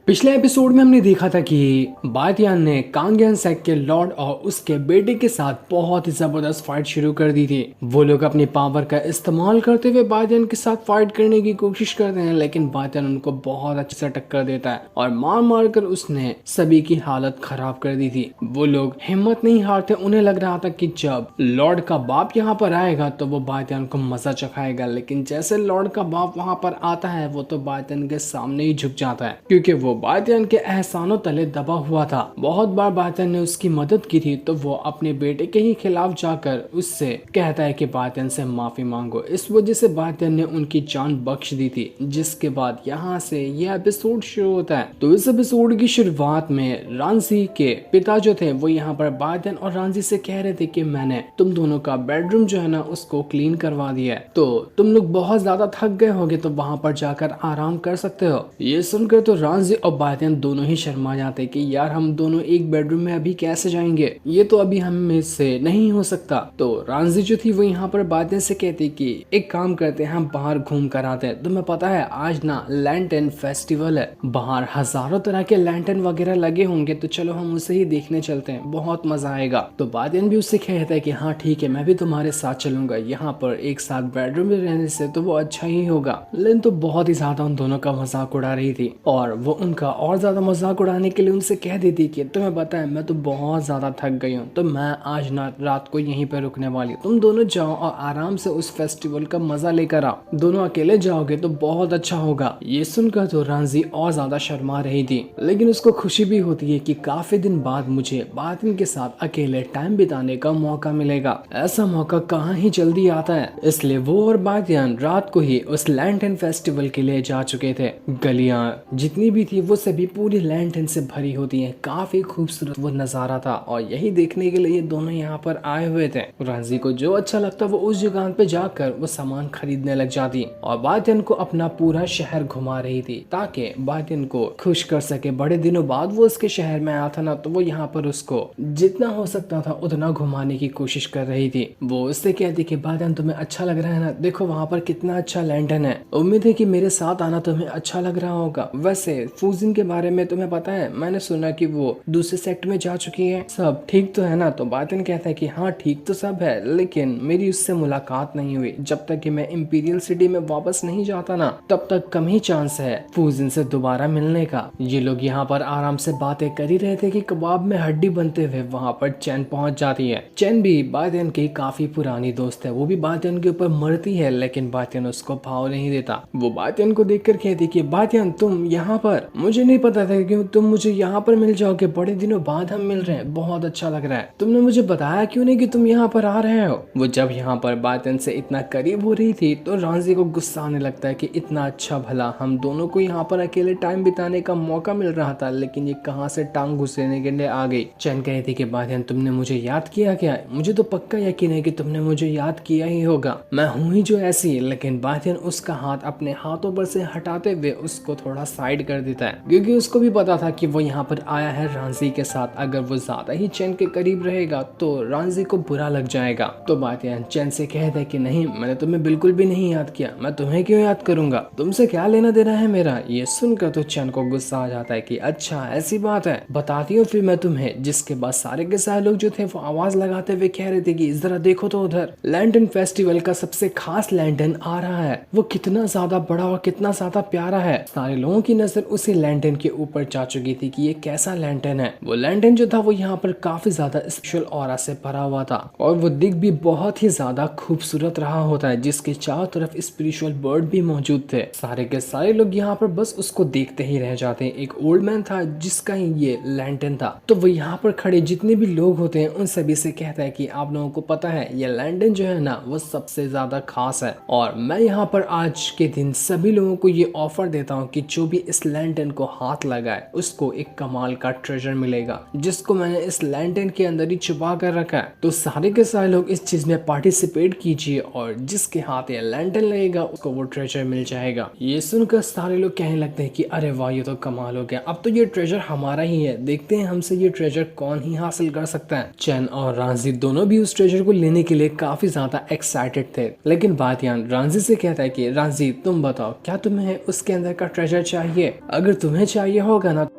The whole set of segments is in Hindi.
पिछले एपिसोड में हमने देखा था कि बातियान ने कांग्यान सेक के लॉर्ड और उसके बेटे के साथ बहुत ही जबरदस्त फाइट शुरू कर दी थी। वो लोग अपनी पावर का इस्तेमाल करते हुए बातियान के साथ फाइट करने की कोशिश करते हैं, लेकिन बातियान उनको बहुत अच्छे से टक्कर देता है और मार मार कर उसने सभी की हालत खराब कर दी थी। वो लोग हिम्मत नहीं हारते। उन्हें लग रहा था कि जब लॉर्ड का बाप यहाँ पर आएगा तो वो बातियान को मजा चखाएगा, लेकिन जैसे लॉर्ड का बाप वहाँ पर आता है वो तो बातियान के सामने ही झुक जाता है, क्योंकि वो बातियान के एहसानों तले दबा हुआ था। बहुत बार बातियान ने उसकी मदद की थी, तो वो अपने बेटे के ही खिलाफ जाकर उससे कहता है कि बातियान से माफी मांगो। इस वजह से बातियान ने उनकी जान बख्श दी थी, जिसके बाद यहाँ से यह एपिसोड शुरू होता है। तो इस एपिसोड की शुरुआत में रांझी के पिता जो थे वो यहाँ पर बातियान और रांझी से कह रहे थे कि मैंने तुम दोनों का बेडरूम जो है ना उसको क्लीन करवा दिया है, तो तुम लोग बहुत ज्यादा थक गए होगे तो वहां पर जाकर आराम कर सकते हो। ये सुनकर तो रांझी और बातियान दोनों ही शर्मा जाते कि यार हम दोनों एक बेडरूम में अभी कैसे जाएंगे, ये तो अभी हम में से नहीं हो सकता। तो रांझी जो थी वो यहाँ पर बातियान से कहती कि एक काम करते हैं, हम बाहर घूम कर आते हैं। तुम्हें पता है आज ना लैंटर्न फेस्टिवल है, बाहर हजारों तरह के लैंटर्न वगैरह लगे होंगे, तो चलो हम उसे ही देखने चलते हैं, बहुत मजा आएगा। तो बातियान भी उससे कहता है कि हाँ ठीक है, मैं भी तुम्हारे साथ चलूंगा, यहाँ पर एक साथ बेडरूम में रहने से तो वो अच्छा ही होगा। लेकिन तो बहुत ही ज्यादा उन दोनों का मजाक उड़ा रही थी और वो उनका और ज्यादा मजाक उड़ाने के लिए उनसे कह देती कि तुम्हें पता है मैं तो बहुत ज्यादा थक गई हूँ, तो मैं आज ना रात को यहीं पर रुकने वाली हूँ, तुम दोनों जाओ और आराम से उस फेस्टिवल का मजा लेकर आओ, दोनों अकेले जाओगे तो बहुत अच्छा होगा। ये सुनकर तो रांझी और ज्यादा शर्मा रही थी, लेकिन उसको खुशी भी होती है कि काफी दिन बाद मुझे बातियान के साथ अकेले टाइम बिताने का मौका मिलेगा। ऐसा मौका कहाँ ही जल्दी आता है, इसलिए वो और बातियान रात को ही उस लैंटर्न फेस्टिवल के लिए जा चुके थे। गलियां जितनी भी थी वो सभी पूरी लैंटर्न से भरी होती हैं, काफी खूबसूरत वो नजारा था और यही देखने के लिए ये दोनों यहाँ पर आए हुए थे। रांझी को जो अच्छा लगता वो उस दुकान पे जाकर वो सामान खरीदने लग जाती और बातियान को अपना पूरा शहर घुमा रही थी ताकि बातियान को खुश कर सके। बड़े दिनों बाद वो उसके शहर में आया था ना, तो वो यहाँ पर उसको जितना हो सकता था उतना घुमाने की कोशिश कर रही थी। वो उससे कहती कि बातियान तुम्हें अच्छा लग रहा है ना, देखो वहाँ पर कितना अच्छा लैंटर्न है, उम्मीद है कि मेरे साथ आना तुम्हें अच्छा लग रहा होगा। वैसे फूजिन के बारे में तुम्हें पता है, मैंने सुना कि वो दूसरे सेक्टर में जा चुकी है, सब ठीक तो है ना? तो बातियान कहता है कि हाँ ठीक तो सब है, लेकिन मेरी उससे मुलाकात नहीं हुई। जब तक कि मैं इंपीरियल सिटी में वापस नहीं जाता ना, तब तक कम ही चांस है फूजिन से दोबारा मिलने का। ये लोग यहाँ पर आराम से बातें कर ही रहे थे कि कबाब में हड्डी बनते हुए वहाँ पर चैन पहुंच जाती है। चैन भी बातियान की काफी पुरानी दोस्त है, वो भी बातियान के ऊपर मरती है, लेकिन बातियान उसको भाव नहीं देता। वो बातियान को देखकर कहती कि बातियान तुम यहाँ पर, मुझे नहीं पता था कि तुम मुझे यहाँ पर मिल जाओगे, बड़े दिनों बाद हम मिल रहे हैं, बहुत अच्छा लग रहा है। तुमने मुझे बताया क्यों नहीं कि तुम यहाँ पर आ रहे हो? वो जब यहाँ पर बातियान से इतना करीब हो रही थी तो रांझी को गुस्सा आने लगता है कि इतना अच्छा भला हम दोनों को यहाँ पर अकेले टाइम बिताने का मौका मिल रहा था, लेकिन ये कहाँ से टांग घुसेने के लिए आ गई। चैन कह रही थी कि बातियान तुमने मुझे याद किया क्या? मुझे तो पक्का यकीन है कि तुमने मुझे याद किया ही होगा, मैं हूँ ही जो ऐसी। लेकिन बातियान उसका हाथ अपने हाथों पर से हटाते हुए उसको थोड़ा साइड कर देता है, क्योंकि उसको भी पता था कि वो यहाँ पर आया है रांझी के साथ, अगर वो ज्यादा ही चैन के करीब रहेगा तो रांझी को बुरा लग जाएगा। तो बातियान चैन से कहता है कि नहीं, मैंने तुम्हें बिल्कुल भी नहीं याद किया, मैं तुम्हें क्यों याद करूंगा, तुमसे क्या लेना देना है मेरा। ये सुनकर तो चैन को गुस्सा आ जाता है कि अच्छा ऐसी बात है, बताती हूँ फिर मैं तुम्हें। जिसके बाद सारे के सारे लोग जो थे वो आवाज लगाते हुए कह रहे थे कि जरा देखो तो उधर लैंटर्न फेस्टिवल का सबसे खास लैंटर्न आ रहा है, वो कितना ज्यादा बड़ा और कितना ज्यादा प्यारा है। सारे लोगों की नजर उसी लैंटर्न के ऊपर जा चुकी थी कि ये कैसा लैंटर्न है। वो लैंटर्न जो था वो यहाँ पर काफी ज्यादा स्पेशल ऑरा से भरा हुआ था और वो दिख भी बहुत ही ज्यादा खूबसूरत रहा होता है, जिसके चारों तरफ स्पिरिचुअल बर्ड भी मौजूद थे। सारे के सारे लोग यहाँ पर बस उसको देखते ही रह जाते हैं। एक ओल्ड मैन था जिसका ये लैंटर्न था, तो वो यहाँ पर खड़े जितने भी लोग होते हैं उन सभी से कहता है कि आप लोगों को पता है ये लैंटर्न जो है ना वो सबसे ज्यादा खास है, और मैं यहाँ पर आज के दिन सभी लोगों को ये ऑफर देता हूँ कि जो भी इस लैंटर्न को हाथ लगाए उसको एक कमाल का ट्रेजर मिलेगा, जिसको मैंने इस लैंटर्न के अंदर ही छुपा कर रखा है। तो सारे के सारे लोग इस चीज में पार्टिसिपेट कीजिए और जिसके हाथ ये लैंटर्न लगेगा उसको वो ट्रेजर मिल जाएगा। ये सुनकर सारे लोग कहने लगते हैं कि अरे वाह ये तो कमाल हो गया, अब तो ये ट्रेजर हमारा ही है, देखते हैं हमसे ये ट्रेजर कौन ही हासिल कर सकता है। चैन और रांझी दोनों भी उस ट्रेजर को लेने के लिए काफी ज्यादा एक्साइटेड थे, लेकिन बातियान रांझी से कहता है कि रांझी तुम बताओ क्या तुम्हें उसके अंदर का ट्रेजर चाहिए? अगर अगर तुम्हें चाहिए होगा ना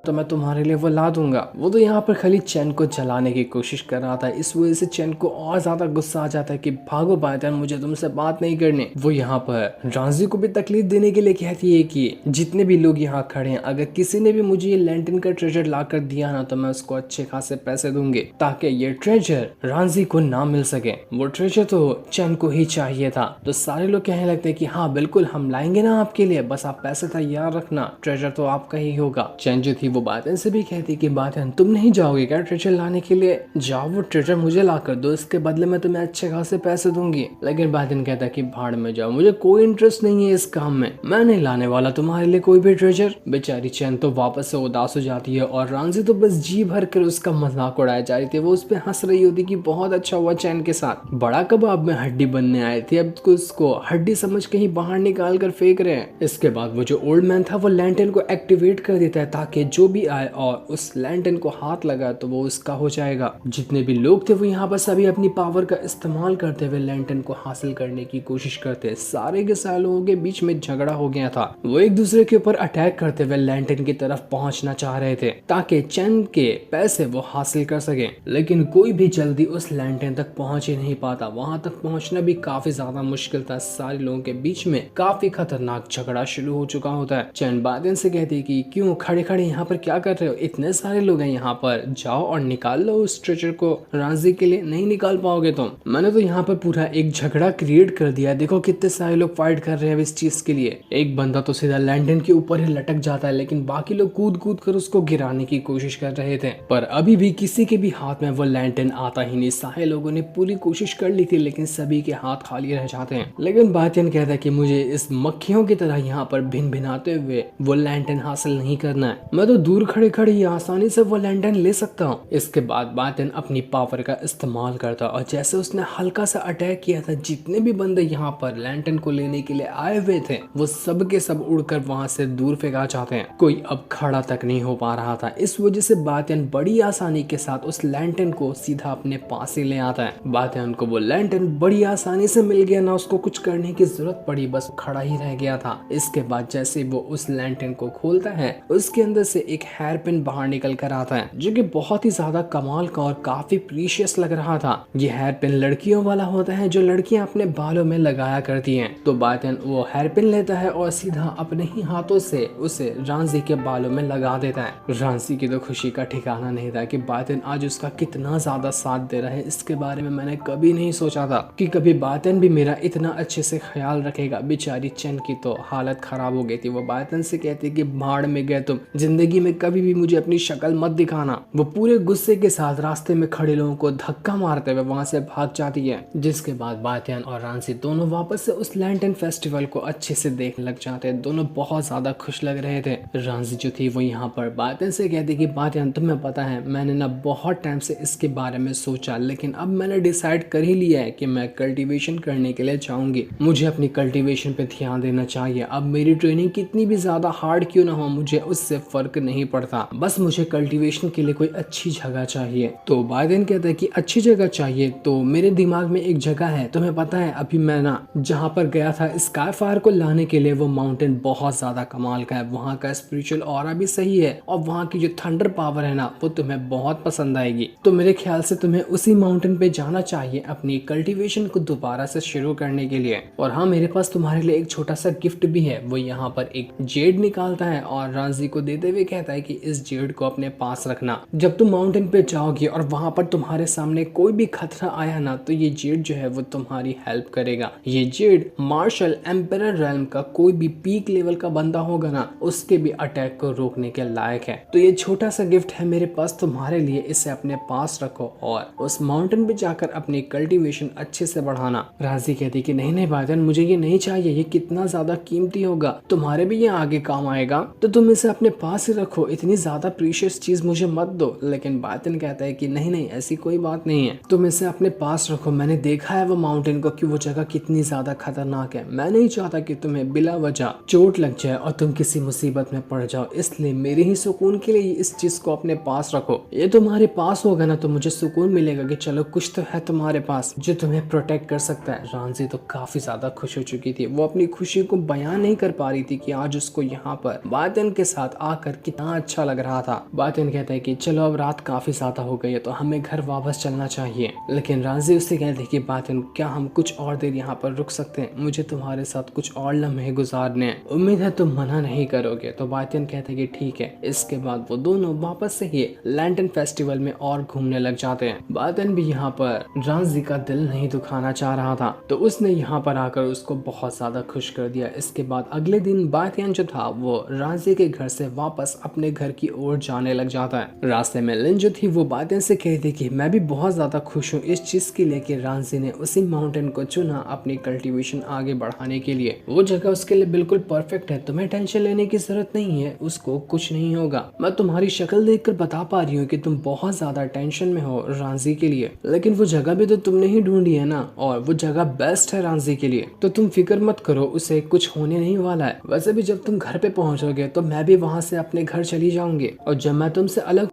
तो मैं तुम्हारे लिए वो ला दूंगा। वो तो यहाँ पर खाली चैन को जलाने की कोशिश कर रहा था। इस वजह से चैन को और ज्यादा गुस्सा आ जाता है कि भागो बायतान, मुझे तुमसे बात नहीं करनी। वो यहाँ पर रांझी को भी तकलीफ देने के लिए कहती है कि जितने भी लोग यहाँ खड़े हैं, अगर किसी ने भी मुझे ये लैंटन का ट्रेजर ला कर दिया ना तो मैं उसको अच्छे खासे पैसे दूंगी ताकि ये ट्रेजर रांझी को ना मिल सके। वो ट्रेजर तो चैन को ही चाहिए था। तो सारे लोग कहने लगते हैं कि हाँ बिल्कुल हम लाएंगे ना आपके लिए, बस आप पैसे तैयार रखना, ट्रेजर तो आपका ही होगा। चैन जो थी वो बातें से भी कहती कि बातें तुम नहीं जाओगे क्या ट्रेजर लाने के लिए? जाओ, वो ट्रेजर मुझे ला कर दो, इसके बदले में तुम्हें अच्छे खासे पैसे दूंगी। लेकिन बातें कहता कि भाड़ में जाओ, मुझे कोई इंटरेस्ट नहीं है इस काम में, मैं नहीं लाने वाला तुम्हारे लिए कोई भी ट्रेजर। बेचारी चैन तो वापस से उदास हो जाती है और रांझी तो बस जी भर कर उसका मजाक उड़ाया जा रही थी। वो उस पर हंस रही होती कि बहुत अच्छा हुआ चैन के साथ, बड़ा कबाब में हड्डी बनने आए थे, अब तो उसको हड्डी समझ के ही बाहर निकाल कर फेंक रहे हैं। इसके बाद वो जो ओल्ड मैन था वो लैंटर्न को एक्टिवेट कर देता है ताकि जो भी आए और उस लैंटर्न को हाथ लगा तो वो उसका हो जाएगा। जितने भी लोग थे वो यहाँ पर सभी अपनी पावर का इस्तेमाल करते हुए लैंटर्न को हासिल करने की कोशिश करते। सारे के सारे लोगों के बीच में झगड़ा हो गया था। वो एक दूसरे के ऊपर अटैक करते हुए लैंटर्न की तरफ पहुंचना चाह रहे थे ताकि चैन के पैसे वो हासिल कर सके, लेकिन कोई भी जल्दी उस लैंटर्न तक पहुंच ही नहीं पाता। वहां तक पहुंचना भी काफी ज्यादा मुश्किल था। सारे लोगों के बीच में काफी खतरनाक झगड़ा शुरू हो चुका होता है। चैन बातें से कहती है कि क्यों खड़े खड़े यहाँ पर क्या कर रहे हो, इतने सारे लोग हैं यहाँ पर, जाओ और निकाल लो उस ट्रेजर को रांझी के लिए। नहीं निकाल पाओगे तुम, मैंने तो यहाँ पर पूरा एक झगड़ा क्रिएट कर दिया, देखो कितने सारे लोग फाइट कर रहे हैं इस चीज के लिए। एक बंदा तो सीधा लैंटर्न के ऊपर ही लटक जाता है, लेकिन बाकी लोग कूद कूद कर उसको गिराने की कोशिश कर रहे थे, पर अभी भी किसी के भी हाथ में वो लैंटर्न आता ही नहीं। सारे लोगों ने पूरी कोशिश कर ली थी लेकिन सभी के हाथ खाली रह जाते हैं। लेकिन बातियन कहता है कि मुझे इस मक्खियों की तरह यहाँ पर भिन भिनाते हुए वो लैंटर्न हासिल नहीं करना है, मैं तो दूर खड़े खड़े ही आसानी से वो लैंटर्न ले सकता हूँ। इसके बाद बातियन अपनी पावर का इस्तेमाल करता और जैसे उसने हल्का सा अटैक किया था, जितने भी बंदे यहाँ पर लैंटर्न को लेने के लिए आए हुए थे वो सब के सब उड़कर वहां से दूर फेंका जाते हैं। कोई अब खड़ा तक नहीं हो पा रहा था। इस वजह से बातियन बड़ी आसानी के साथ उस लैंटर्न को सीधा अपने पास ही ले आता है। बातियन को वो लैंटर्न बड़ी आसानी से मिल गया, ना उसको कुछ करने की जरूरत पड़ी, बस खड़ा ही रह गया था। इसके बाद जैसे वो उस लैंटर्न को खोलता है उसके अंदर से एक हेयर पिन बाहर निकल कर आता है जो कि बहुत ही ज्यादा कमाल का और काफी प्रीशियस लग रहा था। ये हेयर पिन लड़कियों वाला होता है जो लड़कियां अपने बालों में लगाया करती हैं। तो बातियन वो हेयर पिन लेता है और सीधा अपने ही हाथों से उसे रांझी के बालों में लगा देता है। रांझी की तो खुशी का ठिकाना नहीं था कि बातियन आज उसका कितना ज्यादा साथ दे रहा है। इसके बारे में मैंने कभी नहीं सोचा था कि कभी बातियन भी मेरा इतना अच्छे से ख्याल रखेगा। बेचारी चैन की तो हालत खराब हो गई थी। वो बातियन से कहती कि भाड़ में गए तुम, जिंदगी में कभी भी मुझे अपनी शक्ल मत दिखाना। वो पूरे गुस्से के साथ रास्ते में खड़े लोगों को धक्का मारते हुए वहां से भाग जाती है। जिसके बाद बातियन और रांझी दोनों वापस से उस लैंटर्न फेस्टिवल को अच्छे से देखने लग जाते हैं। दोनों बहुत ज्यादा खुश लग रहे थे। रांझी जो थी वो यहाँ पर बातियन से कहती कि बातियन तुम्हें पता है मैंने ना बहुत टाइम से इसके बारे में सोचा, लेकिन अब मैंने डिसाइड कर ही लिया है कि मैं कल्टीवेशन करने के लिए जाऊंगी। मुझे अपनी कल्टीवेशन पे ध्यान देना चाहिए। अब मेरी ट्रेनिंग कितनी भी ज्यादा हार्ड क्यों ना हो, मुझे उससे फर्क नहीं पड़ता, बस मुझे कल्टीवेशन के लिए कोई अच्छी जगह चाहिए। तो बातियन कहता है कि अच्छी जगह चाहिए, तो मेरे दिमाग में एक जगह है। तुम्हें पता है अभी मैं ना जहाँ पर गया था स्काई फायर को लाने के लिए, वो माउंटेन बहुत ज्यादा कमाल का है, वहाँ का स्पिरिचुअल ऑरा भी सही है और वहाँ की जो थंडर पावर है ना वो तुम्हें बहुत पसंद आएगी। तो मेरे ख्याल से तुम्हें उसी माउंटेन पे जाना चाहिए अपनी कल्टीवेशन को दोबारा से शुरू करने के लिए। और हाँ, मेरे पास तुम्हारे लिए एक छोटा सा गिफ्ट भी है। वो यहाँ पर एक जेड निकालता है और रांझी को देते हुए कहता है कि इस जेड को अपने पास रखना। जब तुम माउंटेन पे जाओगे और वहां पर तुम्हारे सामने कोई भी खतरा आया ना तो ये जेड जो है वो तुम्हारी हेल्प करेगा। ये जेड मार्शल एम्परर रेल्म का कोई भी पीक लेवल का बंदा होगा ना उसके भी अटैक को रोकने के लायक है। तो ये छोटा सा गिफ्ट है मेरे पास तुम्हारे लिए, इसे अपने पास रखो और उस माउंटेन पे जाकर अपनी कल्टीवेशन अच्छे से बढ़ाना। रांझी कहती कि नहीं नहीं बातियन, मुझे ये नहीं चाहिए, ये कितना ज्यादा कीमती होगा, तुम्हारे भी ये आगे काम आएगा, तो तुम इसे अपने पास ही रखो रखो, इतनी ज्यादा प्रीशियस चीज मुझे मत दो। लेकिन बातिन कहता है कि नहीं नहीं, ऐसी कोई बात नहीं है, तुम इसे अपने पास रखो। मैंने देखा है वो माउंटेन को कि वो जगह कितनी ज्यादा खतरनाक है। मैं नहीं चाहता कि तुम्हें बिला वजह चोट लग जाए और तुम किसी मुसीबत में पड़ जाओ, इसलिए मेरे ही सुकून के लिए इस चीज को अपने पास रखो। ये तुम्हारे पास होगा ना तो मुझे सुकून मिलेगा कि चलो कुछ तो है तुम्हारे पास जो तुम्हें प्रोटेक्ट कर सकता है। रांझी तो काफी ज्यादा खुश हो चुकी थी, वो अपनी खुशी को बयान नहीं कर पा रही थी कि आज उसको यहाँ पर बातिन के साथ आकर कितना अच्छा लग रहा था। बातिन कहता है कि चलो अब रात काफी ज्यादा हो गई है तो हमें घर वापस चलना चाहिए। लेकिन रांझी उससे कहती है कि बातिन क्या हम कुछ और देर यहाँ पर रुक सकते हैं, मुझे तुम्हारे साथ कुछ और लम्हे गुजारने हैं, उम्मीद है तुम मना नहीं करोगे। तो बातिन कहते हैं कि ठीक है। इसके बाद वो दोनों वापस से ही लैंटन फेस्टिवल में और घूमने लग जाते हैं। बातिन भी यहाँ पर रांझी का दिल नहीं दुखाना चाह रहा था तो उसने यहाँ पर आकर उसको बहुत ज्यादा खुश कर दिया। इसके बाद अगले दिन बातिन जो था वो रांझी के घर से वापस अपने घर की ओर जाने लग जाता है। रास्ते में लिन जो थी वो बातिन से कहती कि मैं भी बहुत ज्यादा खुश हूँ इस चीज के लिए कि रांझी ने उसी माउंटेन को चुना अपनी कल्टीवेशन आगे बढ़ाने के लिए। वो जगह उसके लिए बिल्कुल परफेक्ट है, तुम्हें टेंशन लेने की जरूरत नहीं है, उसको कुछ नहीं होगा। मैं तुम्हारी शक्ल देखकर बता पा रही हूँ कि तुम बहुत ज्यादा टेंशन में हो रांझी के लिए, लेकिन वो जगह भी तो तुमने ही ढूंढी है ना, और वो जगह बेस्ट है रांझी के लिए, तो तुम फिक्र मत करो, उसे कुछ होने नहीं वाला है। वैसे भी जब तुम घर पे पहुंचोगे तो मैं भी वहां से अपने घर चली जाऊंगी, और जब मैं तुमसे अलग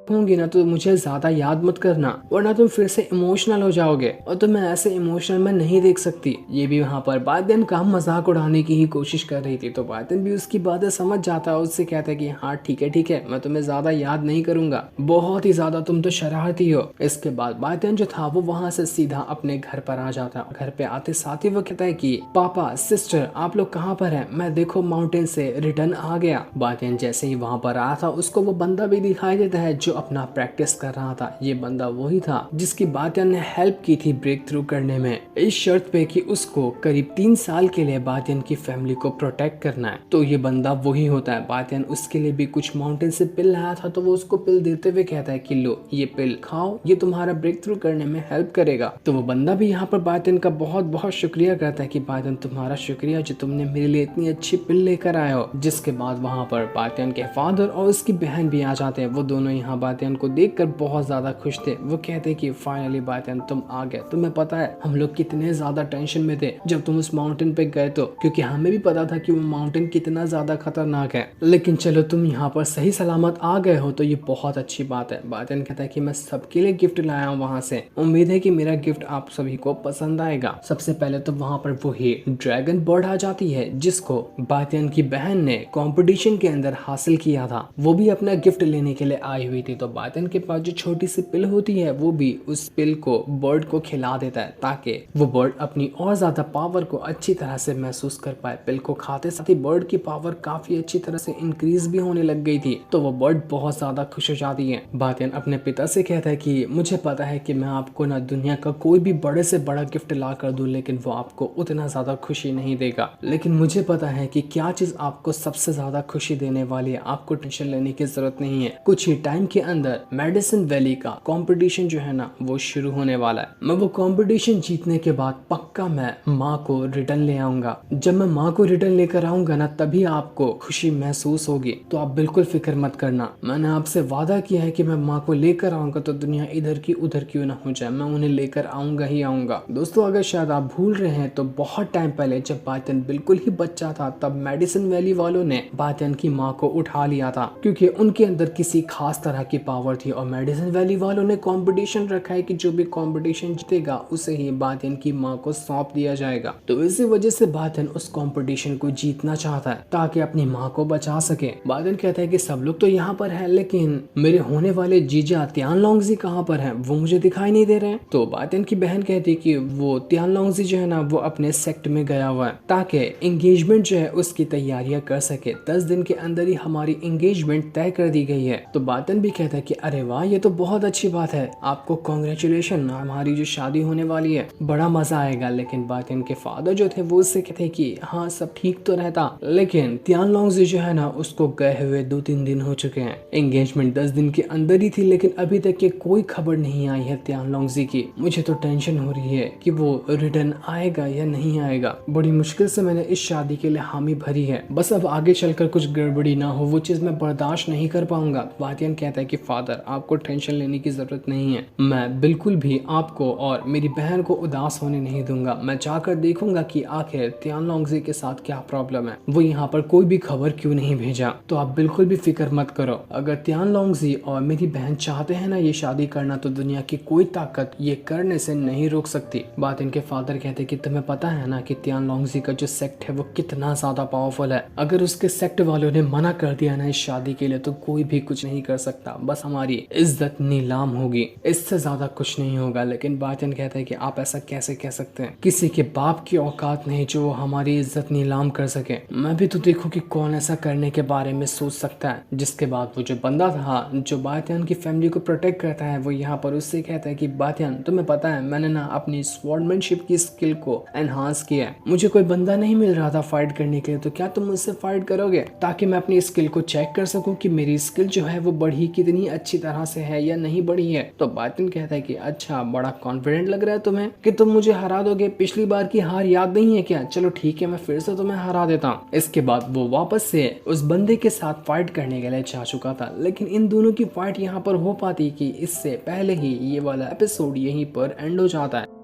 होंगी ना तो मुझे ज्यादा याद मत करना वरना तुम फिर से इमोशनल हो जाओगे, और तुम्हें ऐसे इमोशनल मैं नहीं देख सकती। ये भी वहाँ पर बातिन का मजाक उड़ाने की ही कोशिश कर रही थी तो बातिन भी उसकी बातें समझ जाता है, उससे कहता है कि हाँ ठीक है मैं तुम्हें ज्यादा याद नहीं करूंगा, बहुत ही ज्यादा तुम तो शरारती हो। इसके बाद बातिन जो था वो वहाँ से सीधा अपने घर पर आ जाता है। घर पे आते साथ ही वो कहता है कि पापा सिस्टर आप लोग कहाँ पर हैं, मैं देखो माउंटेन से रिटर्न आ गया। बातिन जैसे ही वहाँ पर आया था उसको वो बंदा भी दिखाई देता है जो अपना प्रैक्टिस कर रहा था। ये बंदा वही था जिसकी बातिन ने हेल्प की थी ब्रेक थ्रू करने में, इस शर्त पे कि उसको करीब 3 साल के लिए बातिन की फैमिली को प्रोटेक्ट करना है। तो ये बंदा वही होता है। बातिन उसके लिए भी कुछ माउंटेन से पिल लाया था तो वो उसको पिल देते हुए कहता है कि लो ये पिल खाओ, ये तुम्हारा ब्रेक थ्रू करने में हेल्प करेगा। तो वो बंदा भी यहाँ पर बातिन का बहुत बहुत शुक्रिया करता है कि बातिन तुम्हारा शुक्रिया जो तुमने मेरे लिए इतनी अच्छी पिल लेकर आए हो। जिसके बाद वहाँ पर बातिन के फादर और उसकी बहन भी आ जाते हैं। वो दोनों यहाँ बातिन को देखकर बहुत ज्यादा खुश थे। वो कहते कि फाइनली बातिन तुम आ गए। तुम्हें पता है हम लोग कितने ज्यादा टेंशन में थे जब तुम उस माउंटेन पे गए तो, क्योंकि हमें भी पता था कि वो माउंटेन कितना ज्यादा खतरनाक है, लेकिन चलो तुम यहाँ पर सही सलामत आ गए हो तो ये बहुत अच्छी बात है। बातिन कहता है कि मैं सबके लिए गिफ्ट लाया हूँ वहाँ से, उम्मीद है कि मेरा गिफ्ट आप सभी को पसंद आएगा। सबसे पहले तो वहाँ पर वही ड्रैगन बर्ड आ जाती है जिसको बातिन की बहन ने कंपटीशन के अंदर हासिल किया था। वो भी अपना गिफ्ट लेने के लिए आई हुई थी। तो बातिन के पास जो छोटी सी पिल होती है वो भी उस पिल को बर्ड को खिला देता है ताकि वो बर्ड अपनी और ज्यादा पावर को अच्छी तरह से महसूस कर पाए। पिल को खाते साथ ही बर्ड की पावर काफी अच्छी तरह से इंक्रीज भी होने लग गई थी। तो वो बर्ड बहुत ज्यादा खुश हो जाती है। बातिन अपने पिता से कहता है कि मुझे पता है कि मैं आपको ना दुनिया का कोई भी बड़े से बड़ा गिफ्ट ला कर दूं लेकिन वो आपको उतना ज्यादा खुशी नहीं देगा, लेकिन मुझे पता है कि क्या चीज आपको सबसे ज्यादा खुशी देने वाली है। आपको टेंशन लेने की जरूरत नहीं है। कुछ ही टाइम के अंदर मेडिसिन वैली का कंपटीशन जो है ना वो शुरू होने वाला है। मैं वो कंपटीशन जीतने के बाद पक्का मैं माँ को रिटर्न ले आऊंगा। जब मैं माँ को रिटर्न लेकर आऊंगा ना तभी आपको खुशी महसूस होगी, तो आप बिल्कुल फिक्र मत करना। मैंने आपसे वादा किया है कि मैं माँ को लेकर आऊंगा तो दुनिया इधर की उधर क्यों ना हो जाए, मैं उन्हें लेकर आऊंगा ही आऊंगा। दोस्तों अगर शायद आप भूल रहे हैं तो बहुत टाइम पहले जब बातिन बिल्कुल ही बच्चा था तब मेडिसिन वैली वालों ने बातिन की माँ को उठा लिया था, क्योंकि उनके अंदर किसी खास तरह की पावर थी और मेडिसिन वैली वालों ने कंपटीशन रखा है कि जो भी कंपटीशन जीतेगा उसे ही बातिन की माँ को सौंप दिया जाएगा। तो इसी वजह से बातिन उस कंपटीशन को जीतना चाहता है ताकि अपनी माँ को बचा सके। बातिन कहता है कि सब लोग तो यहाँ पर है लेकिन मेरे होने वाले जीजा तियान लोंगजी कहाँ पर हैं, वो मुझे दिखाई नहीं दे रहे हैं। तो बातिन की बहन कहती है कि वो तियान लोंगजी जो है ना वो अपने सेक्ट में गया हुआ है ताकि एंगेजमेंट जो है उसकी तैयारियां कर सके। 10 दिन के अंदर ही हमारी एंगेजमेंट तय कर दी गई है। तो बातिन भी कहता है कि अरे वाह, ये तो बहुत अच्छी बात है, आपको कॉन्ग्रेचुलेशन, हमारी जो शादी होने वाली है बड़ा मजा आएगा। लेकिन बातियन के फादर जो थे वो उससे कहते कि हाँ सब ठीक तो रहता, लेकिन तियान लॉन्गजी जो है ना उसको गए हुए 2-3 दिन हो चुके हैं। एंगेजमेंट 10 दिन के अंदर ही थी, लेकिन अभी तक के कोई खबर नहीं आई है तियान लॉन्गजी की। मुझे तो टेंशन हो रही है कि वो रिटर्न आएगा या नहीं आएगा। बड़ी मुश्किल से मैंने इस शादी के लिए हामी भरी है, बस अब आगे चलकर कुछ गड़बड़ी ना हो, वो चीज मैं बर्दाश्त नहीं कर पाऊंगा। बातियन कहता है कि फादर आपको टेंशन लेने की जरूरत नहीं है, मैं बिल्कुल भी आपको और मेरी बहन को उदास होने नहीं दूंगा। मैं जाकर देखूंगा कि आखिर तियान लॉन्गजी के साथ क्या प्रॉब्लम है, वो यहाँ पर कोई भी खबर क्यों नहीं भेजा। तो आप बिल्कुल भी फिक्र मत करो, अगर तियान लॉन्गजी और मेरी बहन चाहते हैं ना ये शादी करना, तो दुनिया की कोई ताकत ये करने से नहीं रोक सकती। बात इनके फादर कहते कि तुम्हें पता है ना कि तियान लॉन्गजी का जो सेक्ट है वो कितना ज्यादा पावरफुल है। अगर उसके सेक्ट वालों ने मना कर दिया ना इस शादी के लिए, तो कोई भी कुछ नहीं कर सकता, बस हमारी इज्जत नीलाम होगी, इससे ज्यादा कुछ नहीं होगा। लेकिन बातियन कहता है कि आप ऐसा कैसे कह सकते हैं, किसी के बाप की औकात नहीं जो हमारी इज्जत नीलाम कर सके। मैं भी तो देखूं कि कौन ऐसा करने के बारे में सोच सकता है। जिसके बाद वो जो बंदा था जो बातियन की फैमिली को प्रोटेक्ट करता है, वो यहाँ पर उससे कहता है कि बातियन तुम्हें पता है मैंने ना अपनी स्वॉर्डमैनशिप की स्किल को एनहांस किया है, मुझे कोई बंदा नहीं मिल रहा था फाइट करने के लिए, तो क्या तुम मुझसे फाइट करोगे, ताकि मैं अपनी स्किल को चेक कर सकूं कि मेरी स्किल जो है वो बढ़ी कितनी अच्छी तरह से है या नहीं बढ़ी है। तो बातियन कहता है कि अच्छा बड़ा कॉन्फिडेंट लग रहा है तुम्हें कि तुम मुझे हरा दोगे, पिछली बार की हार याद नहीं है क्या, चलो ठीक है मैं फिर से तुम्हें हरा देता हूँ। इसके बाद वो वापस से उस बंदे के साथ फाइट करने के लिए चाह चुका था, लेकिन इन दोनों की फाइट यहाँ पर हो पाती कि इससे पहले ही ये वाला एपिसोड यहीं पर एंड हो जाता है।